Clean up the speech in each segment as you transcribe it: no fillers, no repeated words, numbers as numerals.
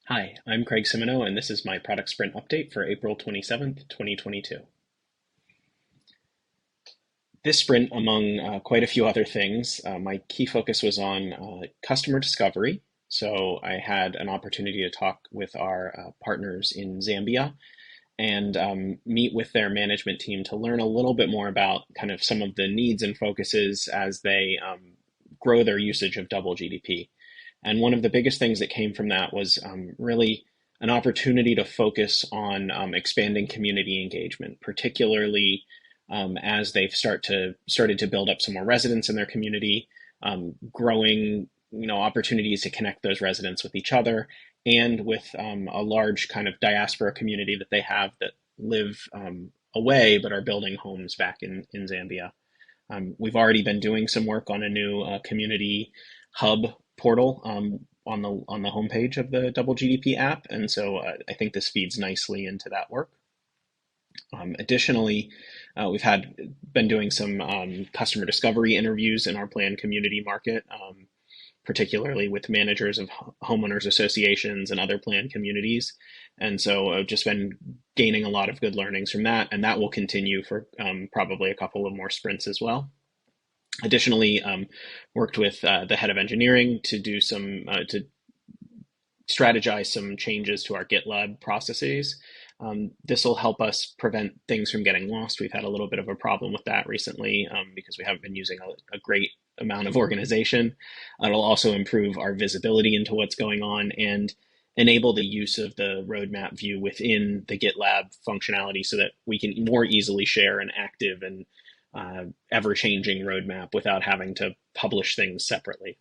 Hi, I'm Craig Simino, and this is my product sprint update for April 27th, 2022. This sprint, among quite a few other things, my key focus was on customer discovery. So I had an opportunity to talk with our partners in Zambia and meet with their management team to learn a little bit more about kind of some of the needs and focuses as they grow their usage of double GDP. And one of the biggest things that came from that was really an opportunity to focus on expanding community engagement, particularly as they've started to build up some more residents in their community, growing opportunities to connect those residents with each other and with a large kind of diaspora community that they have that live away but are building homes back in Zambia. We've already been doing some work on a new community hub portal on the homepage of the Double GDP app, and so I think this feeds nicely into that work. Additionally, we've been doing some customer discovery interviews in our planned community market, particularly with managers of homeowners associations and other planned communities. And so I've just been gaining a lot of good learnings from that, and that will continue for probably a couple of more sprints as well. Additionally, worked with the head of engineering to do to strategize some changes to our GitLab processes. This will help us prevent things from getting lost. We've had a little bit of a problem with that recently because we haven't been using a great amount of organization. It'll also improve our visibility into what's going on and enable the use of the roadmap view within the GitLab functionality so that we can more easily share an active and ever-changing roadmap without having to publish things separately.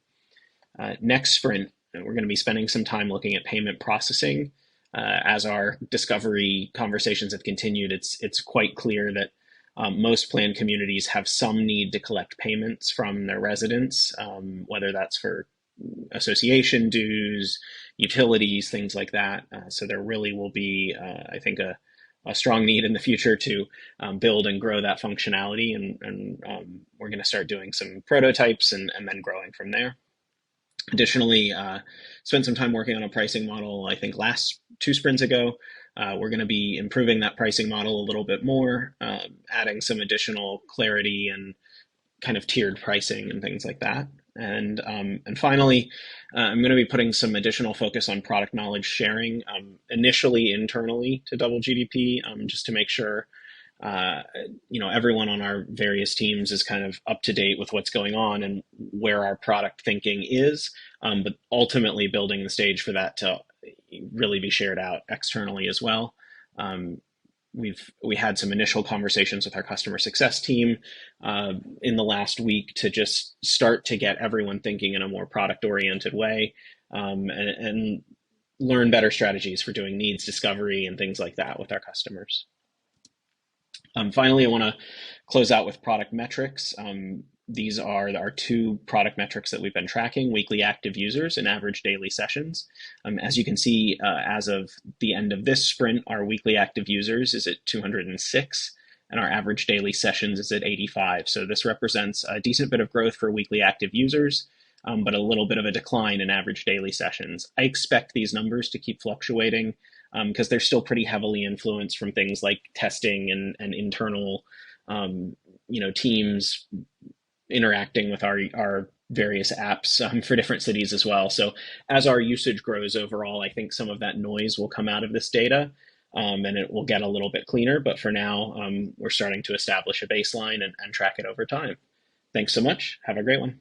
Next sprint, we're going to be spending some time looking at payment processing. As our discovery conversations have continued, it's quite clear that most planned communities have some need to collect payments from their residents, whether that's for association dues, utilities, things like that. So there really will be, I think, a strong need in the future to build and grow that functionality. And we're going to start doing some prototypes and then growing from there. Additionally, spent some time working on a pricing model, I think last two sprints ago. We're going to be improving that pricing model a little bit more, adding some additional clarity and kind of tiered pricing and things like that. And finally, I'm going to be putting some additional focus on product knowledge sharing, initially internally to Double GDP, just to make sure everyone on our various teams is kind of up to date with what's going on and where our product thinking is, but ultimately building the stage for that to really be shared out externally as well. We had some initial conversations with our customer success team in the last week to just start to get everyone thinking in a more product oriented way, and learn better strategies for doing needs discovery and things like that with our customers. Finally, I want to close out with product metrics. These are our two product metrics that we've been tracking: weekly active users and average daily sessions. As you can see, as of the end of this sprint, our weekly active users is at 206 and our average daily sessions is at 85. So this represents a decent bit of growth for weekly active users, but a little bit of a decline in average daily sessions. I expect these numbers to keep fluctuating because they're still pretty heavily influenced from things like testing and internal teams interacting with our various apps for different cities as well. So as our usage grows overall, I think some of that noise will come out of this data, and it will get a little bit cleaner. But for now, we're starting to establish a baseline and track it over time. Thanks so much. Have a great one.